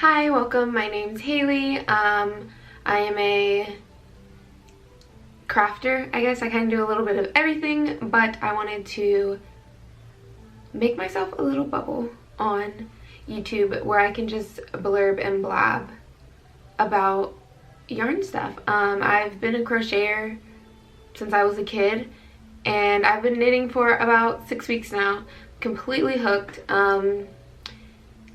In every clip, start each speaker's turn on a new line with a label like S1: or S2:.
S1: Hi, welcome. My name's Haley. I am a crafter, I guess. I kind of do a little bit of everything, but I wanted to make myself a little bubble on YouTube where I can just blurb and blab about yarn stuff. I've been a crocheter since I was a kid, and I've been knitting for about 6 weeks now. Completely hooked.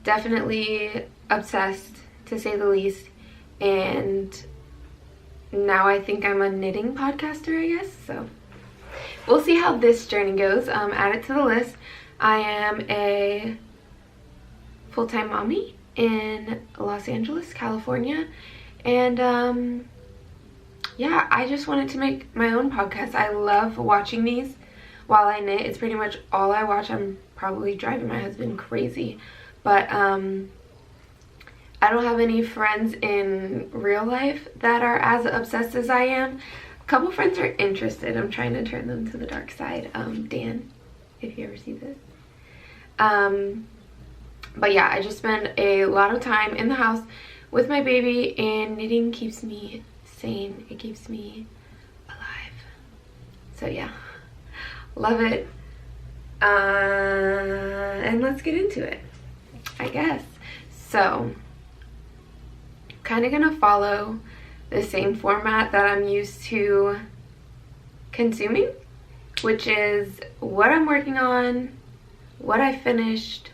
S1: Definitely obsessed, to say the least, and now I think I'm a knitting podcaster, I guess. So we'll see how this journey goes. Add it to the list. I am a full-time mommy in Los Angeles, California, and yeah, I just wanted to make my own podcast. I love watching these while I knit. It's pretty much all I watch. I'm probably driving my husband crazy, but I don't have any friends in real life that are as obsessed as I am. A couple friends are interested. I'm trying to turn them to the dark side. Dan, if you ever see this. But yeah, I just spend a lot of time in the house with my baby, and knitting keeps me sane. It keeps me alive. So yeah, love it. And let's get into it, I guess. So kind of gonna follow the same format that I'm used to consuming, which is what I'm working on, what I finished,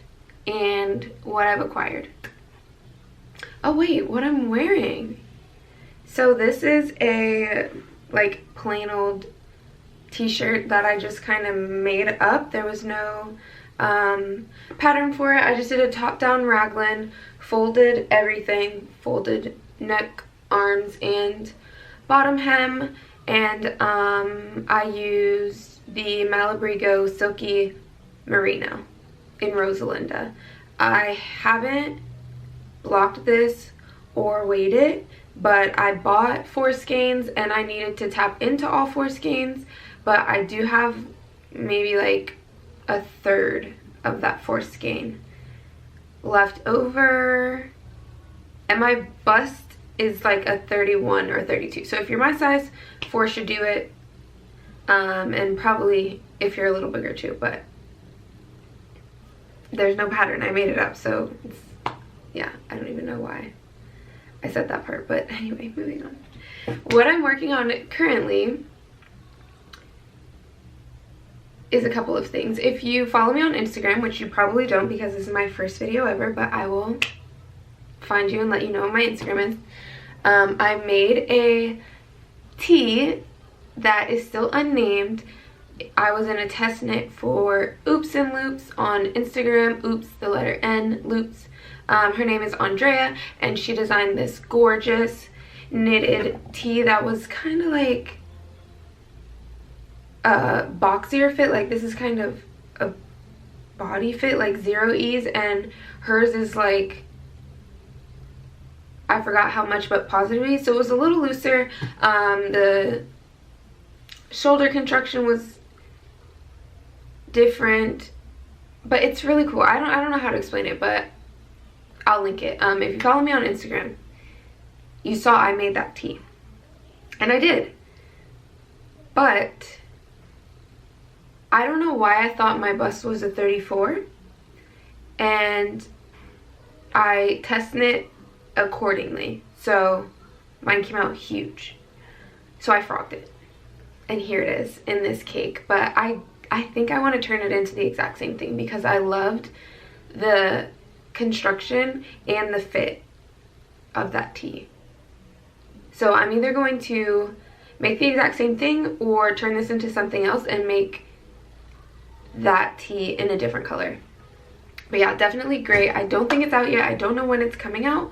S1: and what I've acquired. Oh wait, what I'm wearing. So this is a like plain old t-shirt that I just kind of made up. There was no pattern for it. I just did a top down raglan, folded everything, folded neck, arms, and bottom hem, and I used the Malabrigo Silky Merino in Rosalinda. I haven't blocked this or weighed it, but I bought 4 skeins and I needed to tap into all 4 skeins, but I do have maybe like a third of that 4 skein left over, and my bust is like a 31 or 32. So if you're my size, 4 should do it, and probably if you're a little bigger too, but there's no pattern. I made it up, so it's, yeah, I don't even know why I said that part, but anyway, moving on. What I'm working on currently is a couple of things. If you follow me on Instagram, which you probably don't because this is my first video ever, but I will find you and let you know what my Instagram is. I made a tee that is still unnamed. I was in a test knit for Oops and Loops on Instagram. Oops, the letter N, Loops. Her name is Andrea, and she designed this gorgeous knitted tee that was kind of like a boxier fit. Like this is kind of a body fit, like zero ease, and hers is like, I forgot how much, but positive ease. So it was a little looser. The shoulder construction was different, but it's really cool. I don't know how to explain it, but I'll link it. If you follow me on Instagram, you saw I made that tee, and I did, but I don't know why I thought my bust was a 34, and I test knit accordingly, so mine came out huge, so I frogged it, and here it is in this cake. But I think I want to turn it into the exact same thing because I loved the construction and the fit of that tee. So I'm either going to make the exact same thing or turn this into something else and make that tee in a different color. But yeah, definitely great. I don't think it's out yet. I don't know when it's coming out,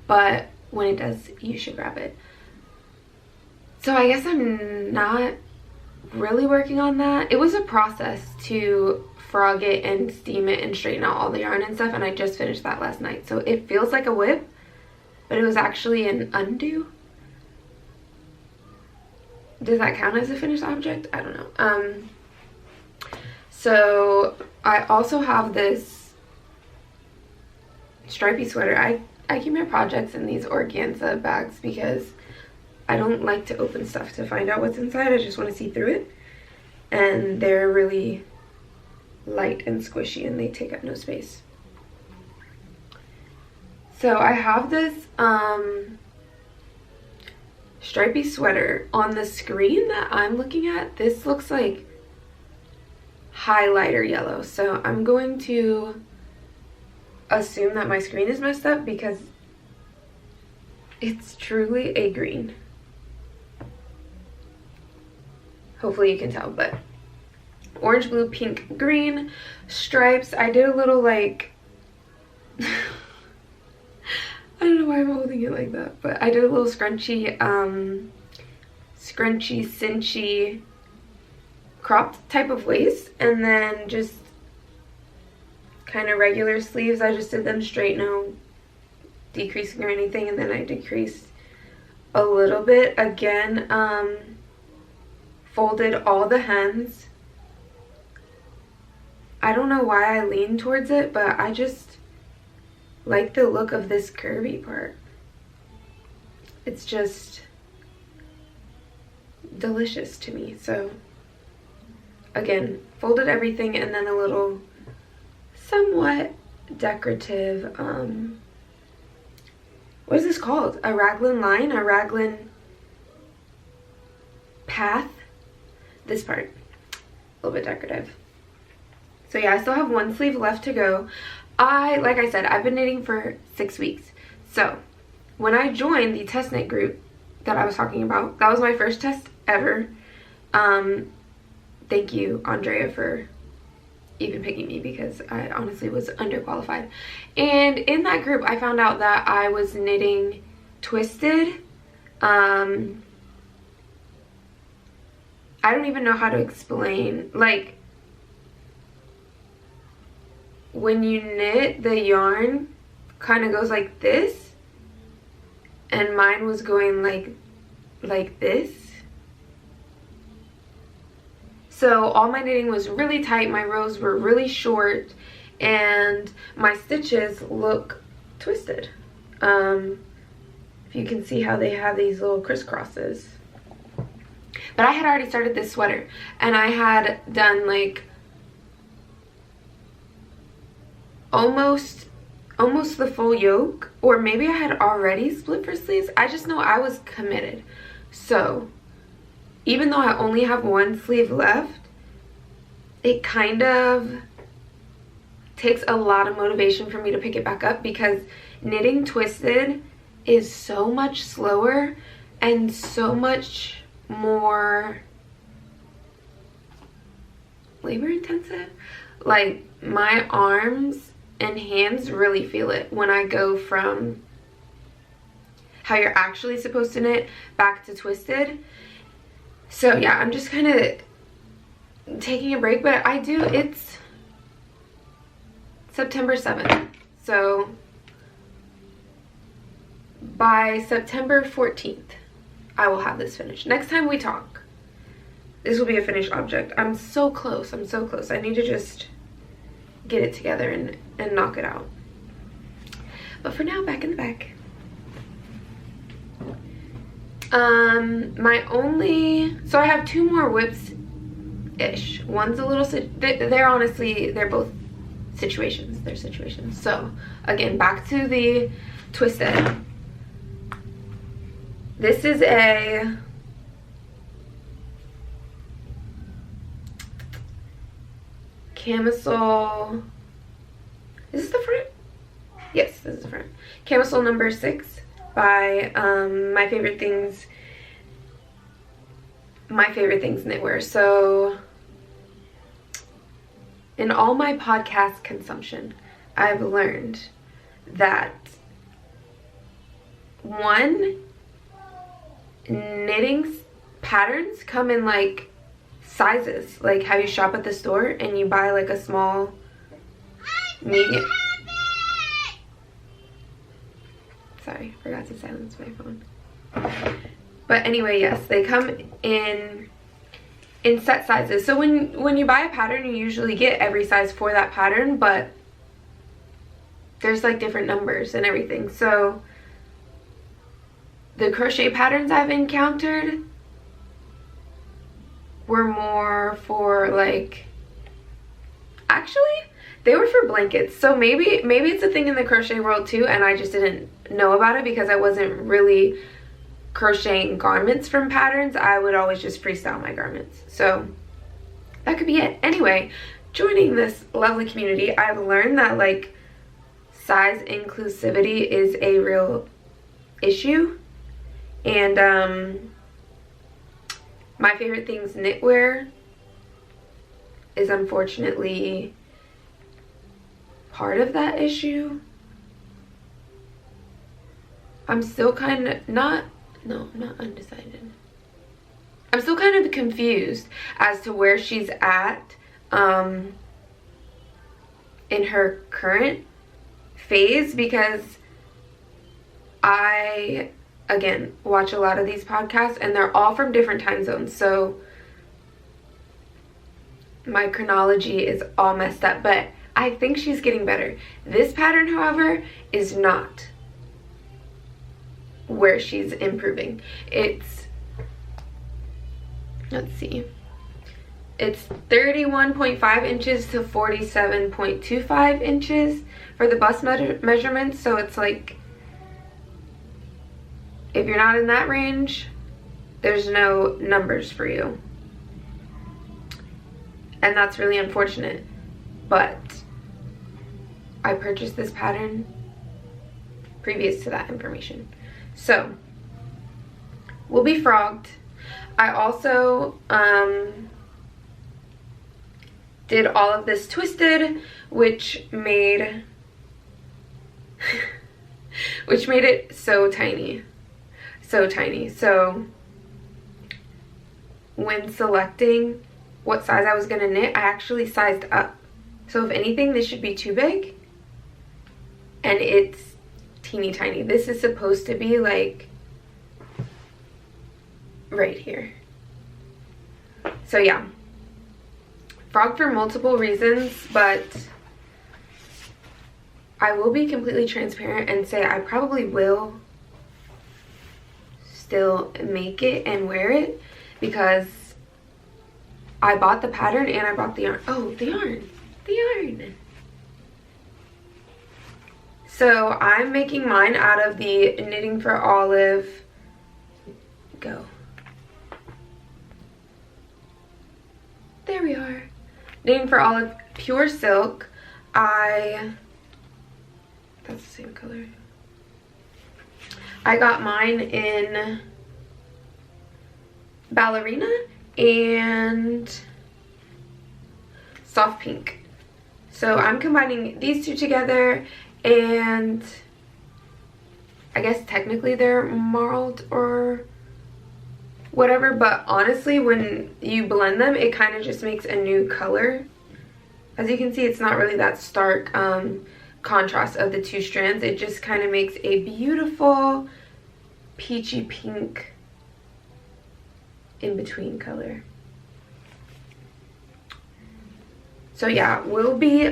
S1: but when it does, you should grab it. So I guess I'm not really working on that. It was a process to frog it and steam it and straighten out all the yarn and stuff, and I just finished that last night. So it feels like a whip, but it was actually an undo. Does that count as a finished object? I don't know. So I also have this stripy sweater. I keep my projects in these organza bags because I don't like to open stuff to find out what's inside. I just want to see through it. And they're really light and squishy and they take up no space. So I have this stripy sweater. On the screen that I'm looking at, this looks like highlighter yellow. So I'm going to assume that my screen is messed up because it's truly a green. Hopefully you can tell, but orange, blue, pink, green stripes. I did a little like I don't know why I'm holding it like that, but I did a little scrunchy cinchy cropped type of waist, and then just kind of regular sleeves. I just did them straight, no decreasing or anything, and then I decreased a little bit again. Folded all the hems. I don't know why I lean towards it, but I just like the look of this curvy part. It's just delicious to me. So again, folded everything, and then a little somewhat decorative what is this called? A raglan line? A raglan path? This part, a little bit decorative. So yeah, I still have one sleeve left to go. Like I said, I've been knitting for 6 weeks. So when I joined the test knit group that I was talking about, that was my first test ever. Thank you, Andrea, for even picking me because I honestly was underqualified. And in that group, I found out that I was knitting twisted. I don't even know how to explain. Like, when you knit, the yarn kind of goes like this, and mine was going like this. So all my knitting was really tight, my rows were really short, and my stitches look twisted. If you can see how they have these little crisscrosses. But I had already started this sweater, and I had done like almost the full yoke, or maybe I had already split for sleeves. I just know I was committed. So even though I only have one sleeve left, it kind of takes a lot of motivation for me to pick it back up, because knitting twisted is so much slower and so much more labor intensive. Like, my arms and hands really feel it when I go from how you're actually supposed to knit back to twisted. So yeah, I'm just kind of taking a break, but it's September 7th, so by September 14th I will have this finished. Next time we talk, this will be a finished object. I'm so close. I'm so close. I need to just get it together and knock it out. But for now, back in the back. So I have 2 more whips-ish. One's a little, they're both situations. They're situations. So again, back to the twisted. This is a camisole. Is this the front? Yes, this is the front. Camisole number 6 by My Favorite Things Knitwear. So in all my podcast consumption, I've learned that knitting patterns come in like sizes, like how you shop at the store and you buy like a small, medium. Sorry, forgot to silence my phone. But anyway, yes, they come in set sizes. So when you buy a pattern, you usually get every size for that pattern, but there's like different numbers and everything. So the crochet patterns I've encountered were more for like, actually they were for blankets. So maybe it's a thing in the crochet world too, and I just didn't know about it because I wasn't really crocheting garments from patterns. I would always just freestyle my garments. So that could be it. Anyway, joining this lovely community, I've learned that like size inclusivity is a real issue. And my favorite things knitwear is unfortunately part of that issue. I'm still kind of not undecided. I'm still kind of confused as to where she's at in her current phase, because I, again, watch a lot of these podcasts and they're all from different time zones, so my chronology is all messed up, but I think she's getting better. This pattern, however, is not where she's improving. It's, let's see, it's 31.5 inches to 47.25 inches for the bust measurements. So it's like, if you're not in that range, there's no numbers for you. And that's really unfortunate. But I purchased this pattern previous to that information. So we'll be frogged. I also did all of this twisted, which made it so tiny. So tiny. So when selecting what size I was gonna knit, I actually sized up. So if anything, this should be too big, and it's teeny tiny. This is supposed to be like right here. So yeah, frog for multiple reasons, but I will be completely transparent and say I probably will still make it and wear it, because I bought the pattern and I bought the yarn. Oh, the yarn. So I'm making mine out of the Knitting for Olive Go. There we are. Knitting for Olive Pure Silk. That's the same color. I got mine in Ballerina and Soft Pink. So I'm combining these two together, and I guess technically they're marled or whatever, but honestly when you blend them it kind of just makes a new color. As you can see, it's not really that stark contrast of the two strands. It just kind of makes a beautiful peachy pink in between color. So yeah, we'll be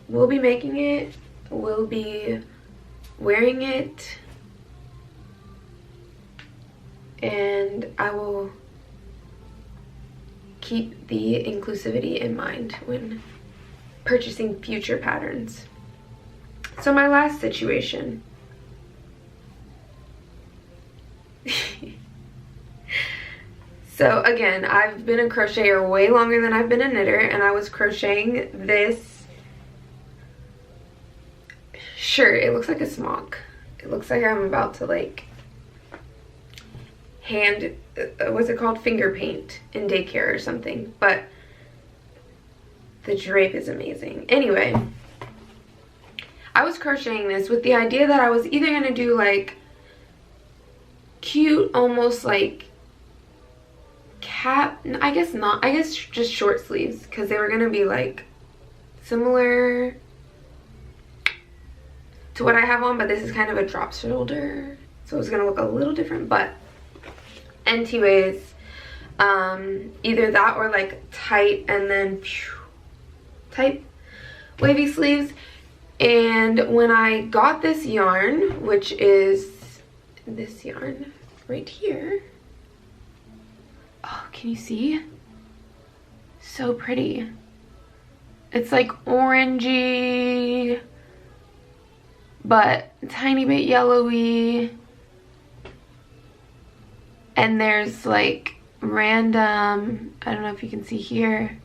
S1: making it, we'll be wearing it, and I will keep the inclusivity in mind when purchasing future patterns. So my last situation. So again, I've been a crocheter way longer than I've been a knitter, and I was crocheting this shirt. It looks like a smock. It looks like I'm about to like hand, what's it called, finger paint in daycare or something, but the drape is amazing. Anyway, I was crocheting this with the idea that I was either going to do like cute, almost like cap, I guess not, I guess just short sleeves, because they were going to be like similar to what I have on, but this is kind of a drop shoulder, so it's going to look a little different. But anyways, either that or like tight and then tight wavy sleeves. And when I got this yarn, which is this yarn right here, oh, can you see? So pretty. It's like orangey, but a tiny bit yellowy. And there's like random, I don't know if you can see here,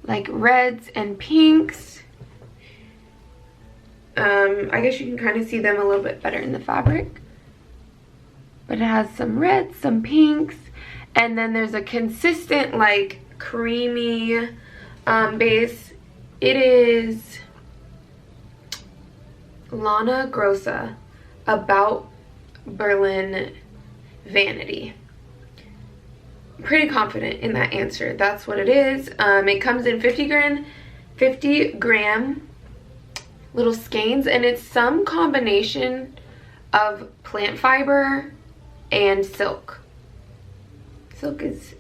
S1: like reds and pinks. I guess you can kind of see them a little bit better in the fabric. But it has some reds, some pinks, and then there's a consistent like creamy base. It is Lana Grossa About Berlin Vanity. Pretty confident in that answer. That's what it is. It comes in 50 gram little skeins, and it's some combination of plant fiber and silk. Silk is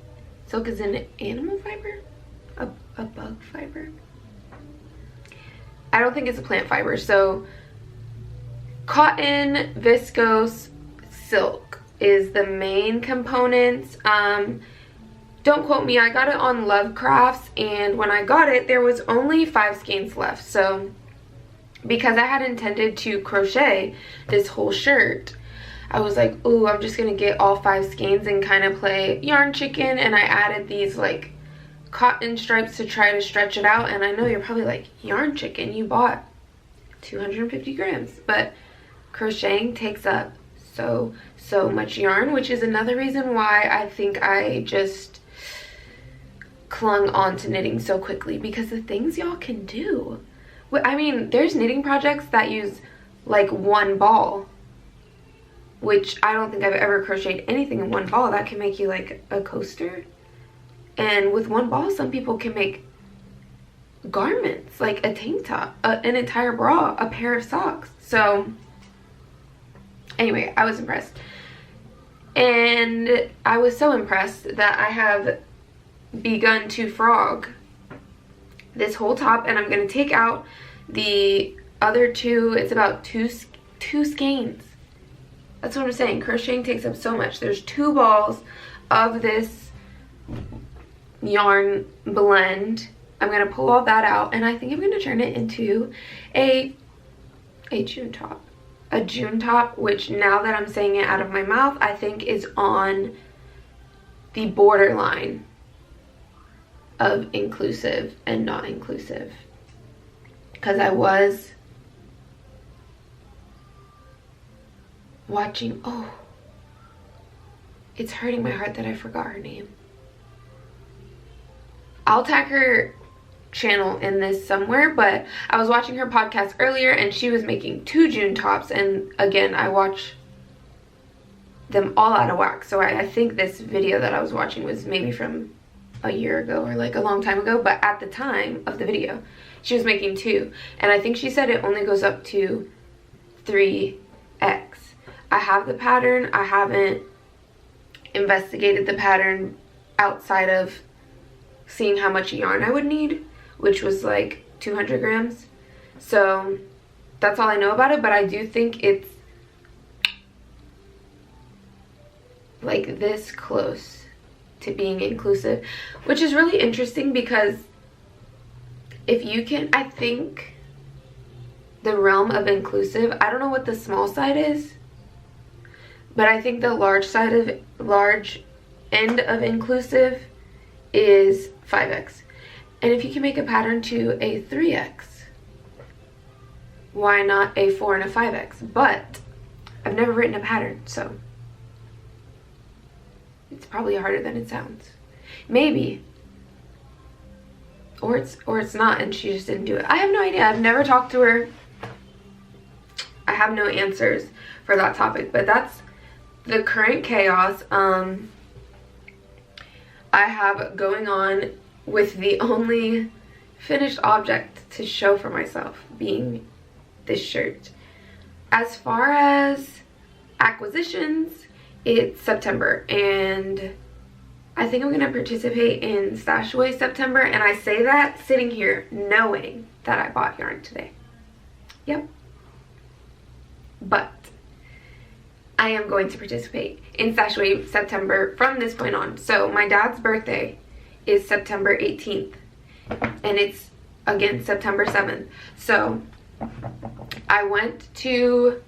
S1: an animal fiber? A bug fiber? I don't think it's a plant fiber. So cotton, viscose, silk is the main components. Don't quote me, I got it on Lovecrafts, and when I got it there was only 5 skeins left. So because I had intended to crochet this whole shirt, I was like, ooh, I'm just gonna get all 5 skeins and kind of play yarn chicken. And I added these like cotton stripes to try to stretch it out. And I know you're probably like, yarn chicken, you bought 250 grams, but crocheting takes up so much yarn, which is another reason why I think I just clung on to knitting so quickly, because the things y'all can do. I mean, there's knitting projects that use like 1 ball, which I don't think I've ever crocheted anything in 1 ball. That can make you like a coaster. And with 1 ball, some people can make garments, like a tank top, an entire bra, a pair of socks. So anyway, I was impressed. And I was so impressed that I have begun to frog this whole top, and I'm going to take out the other 2. It's about two skeins. That's what I'm saying. Crocheting takes up so much. There's 2 balls of this yarn blend. I'm going to pull all that out, and I think I'm going to turn it into a June top. A June top, which now that I'm saying it out of my mouth, I think is on the borderline of inclusive and not inclusive. Because I was watching, oh, it's hurting my heart that I forgot her name. I'll tag her channel in this somewhere, but I was watching her podcast earlier and she was making 2 June tops, and again, I watch them all out of whack. So I think this video that I was watching was maybe from a year ago or like a long time ago, but at the time of the video she was making 2, and I think she said it only goes up to 3x. I have the pattern. I haven't investigated the pattern outside of seeing how much yarn I would need, which was like 200 grams. So that's all I know about it, but I do think it's like this close to being inclusive, which is really interesting, because if you can, I think the realm of inclusive, I don't know what the small side is, but I think the large end of inclusive is 5x. And if you can make a pattern to a 3x, why not a 4 and a 5x? But I've never written a pattern, so it's probably harder than it sounds. Maybe. Or it's not, and she just didn't do it. I have no idea. I've never talked to her. I have no answers for that topic, but that's the current chaos I have going on, with the only finished object to show for myself being this shirt. As far as acquisitions, it's September, and I think I'm going to participate in Stash Away September, and I say that sitting here knowing that I bought yarn today. Yep. But I am going to participate in Stash Away September from this point on. So my dad's birthday is September 18th. And it's, again, September 7th. So I went to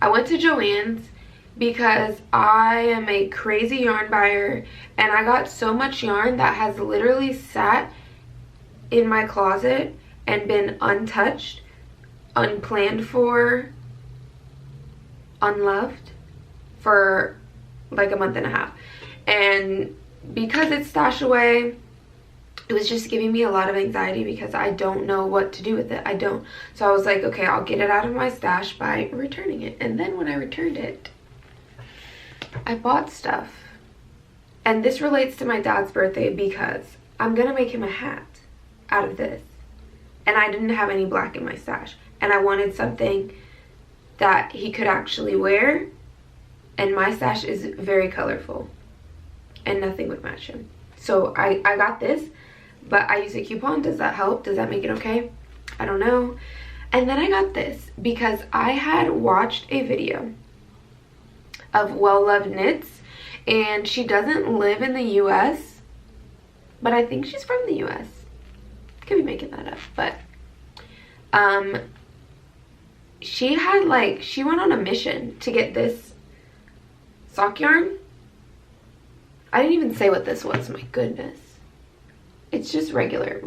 S1: Joann's because I am a crazy yarn buyer, and I got so much yarn that has literally sat in my closet and been untouched, unplanned for, unloved for like a month and a half. And because it's Stash Away, it was just giving me a lot of anxiety because I don't know what to do with it. I don't. So I was like, okay, I'll get it out of my stash by returning it. And then when I returned it, I bought stuff. And this relates to my dad's birthday because I'm gonna make him a hat out of this. And I didn't have any black in my stash. And I wanted something that he could actually wear. And my stash is very colorful. And nothing would match him. So I got this. But I use a coupon. Does that help? Does that make it okay? I don't know. And then I got this because I had watched a video of Well Loved Knits, and she doesn't live in the US, but I think she's from the US. Could be making that up, but she went on a mission to get this sock yarn. I didn't even say what this was, my goodness. It's just regular,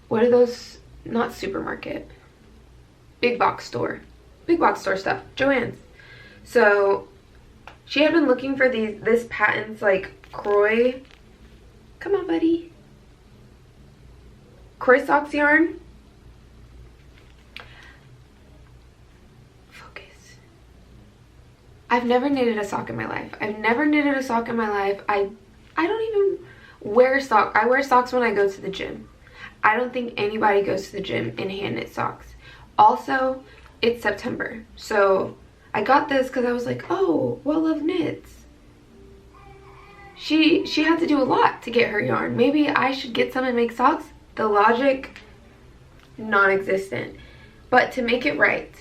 S1: what are those? Not supermarket. Big box store stuff. Joann's. So she had been looking for this Patents like Croy. Come on, buddy. Croy socks yarn. Focus. I've never knitted a sock in my life. I don't even wear socks. I wear socks when I go to the gym. I don't think anybody goes to the gym in hand knit socks. Also, it's September. So I got this because I was like, oh, Well Loved Knits. She had to do a lot to get her yarn. Maybe I should get some and make socks. The logic, non-existent. But to make it right,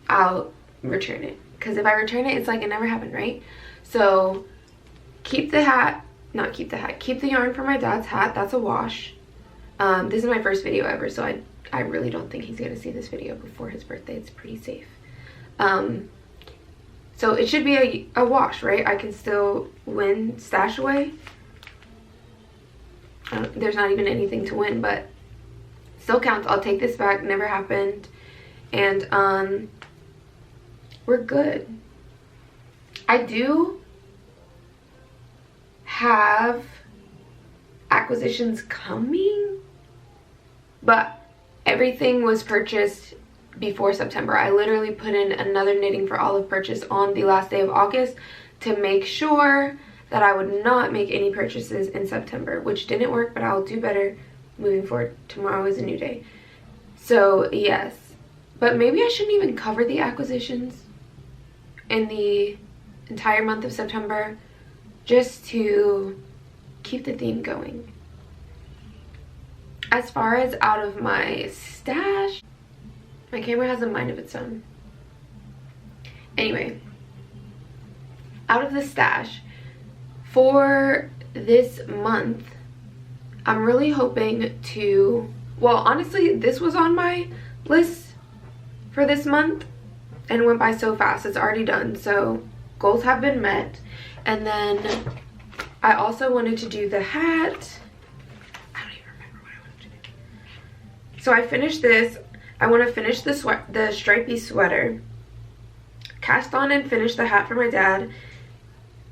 S1: I'll return it. Because if I return it, it's like it never happened, right? So keep the yarn for my dad's hat. That's a wash. This is my first video ever, so I really don't think he's gonna see this video before his birthday. It's pretty safe. So it should be a wash, right? I can still win Stash Away. There's not even anything to win, but still counts. I'll take this back. Never happened. And we're good. I do have acquisitions coming, but everything was purchased before September. I literally put in another Knitting for Olive purchase on the last day of August to make sure that I would not make any purchases in September, which didn't work, but I'll do better moving forward. Tomorrow is a new day. So yes, but maybe I shouldn't even cover the acquisitions in the entire month of September, just to keep the theme going. As far as out of my stash, my camera has a mind of its own. Anyway, out of the stash for this month, I'm really hoping to, well, honestly, this was on my list for this month and went by so fast. It's already done, so goals have been met. And then I also wanted to do the hat. I don't even remember what I wanted to do. So I finished this. I want to finish the stripy sweater, cast on and finish the hat for my dad,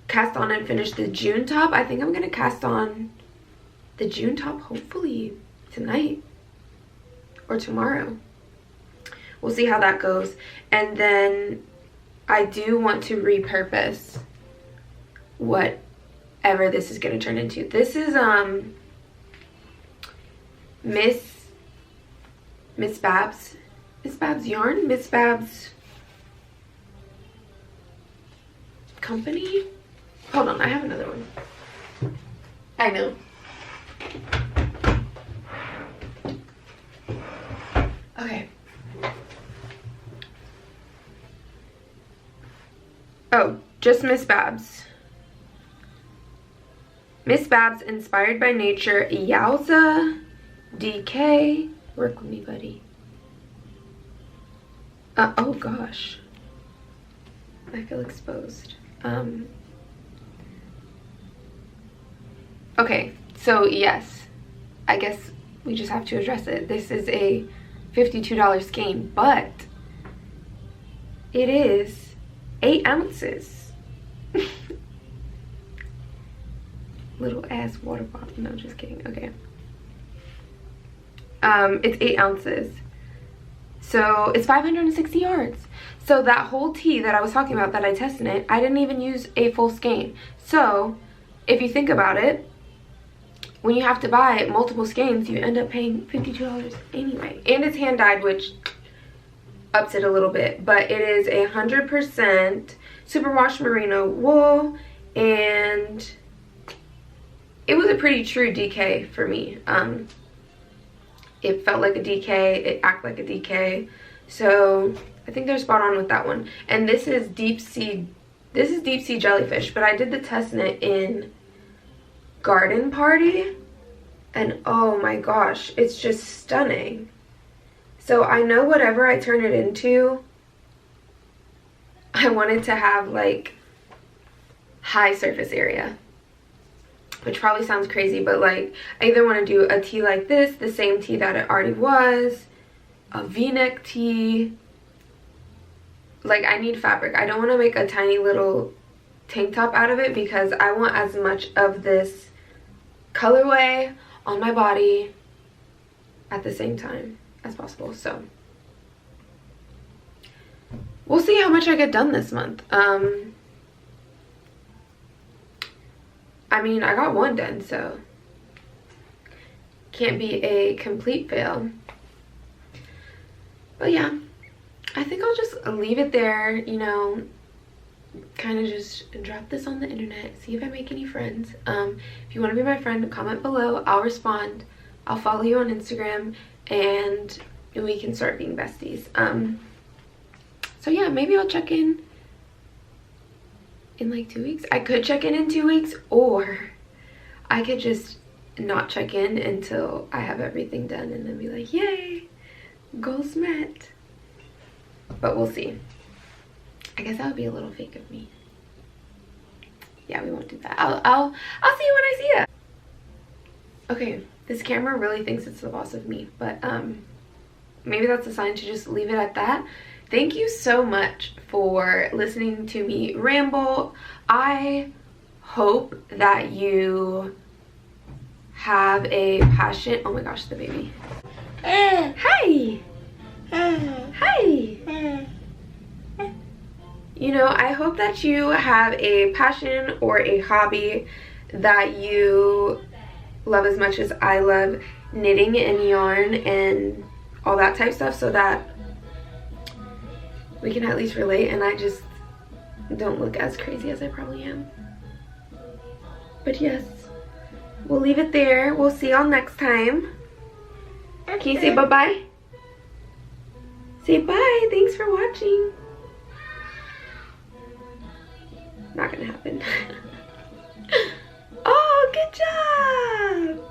S1: cast on and finish the June top. I think I'm going to cast on the June top hopefully tonight or tomorrow. We'll see how that goes. And then I do want to repurpose whatever this is going to turn into. This is Miss Babs yarn, Miss Babs company. Hold on, I have another one. I know. Okay. Oh, just Miss Babs. Miss Babs, inspired by nature. Yowza. DK. Work with me, buddy. Oh gosh. I feel exposed. Okay, so yes. I guess we just have to address it. This is a $52 skein, but it is 8 ounces. Little ass water bottle. No, just kidding. Okay. It's 8 ounces. So it's 560 yards. So that whole tee that I was talking about that I tested it, I didn't even use a full skein. So if you think about it, when you have to buy multiple skeins, you end up paying $52 anyway. And it's hand dyed, which ups it a little bit. But it is 100% superwash merino wool, and it was a pretty true DK for me. It felt like a DK, it acted like a DK. So I think they're spot on with that one. And this is deep sea jellyfish, but I did the test knit in Garden Party, and oh my gosh, it's just stunning. So I know whatever I turn it into, I wanted to have like high surface area, which probably sounds crazy, but like I either want to do a tee like this, the same tee that it already was, a v-neck tee. Like I need fabric. I don't want to make a tiny little tank top out of it because I want as much of this colorway on my body at the same time as possible. So we'll see how much I get done this month. I mean, I got one done, so can't be a complete fail. But yeah, I think I'll just leave it there, you know, kind of just drop this on the internet, see if I make any friends. If you want to be my friend, comment below. I'll respond. I'll follow you on Instagram, and we can start being besties. So yeah, maybe I'll check in like 2 weeks. I could check in 2 weeks, or I could just not check in until I have everything done and then be like, yay, goals met. But we'll see. I guess that would be a little fake of me. Yeah, we won't do that. I'll see you when I see it. Okay, this camera really thinks it's the boss of me, but maybe that's a sign to just leave it at that. Thank you so much for listening to me ramble. I hope that you have a passion. Oh my gosh, the baby. Hi. Hi. You know, I hope that you have a passion or a hobby that you love as much as I love knitting and yarn and all that type stuff, so that we can at least relate and I just don't look as crazy as I probably am. But yes, we'll leave it there. We'll see y'all next time. Can you say bye-bye? Say bye. Thanks for watching. Not gonna happen. Oh, good job.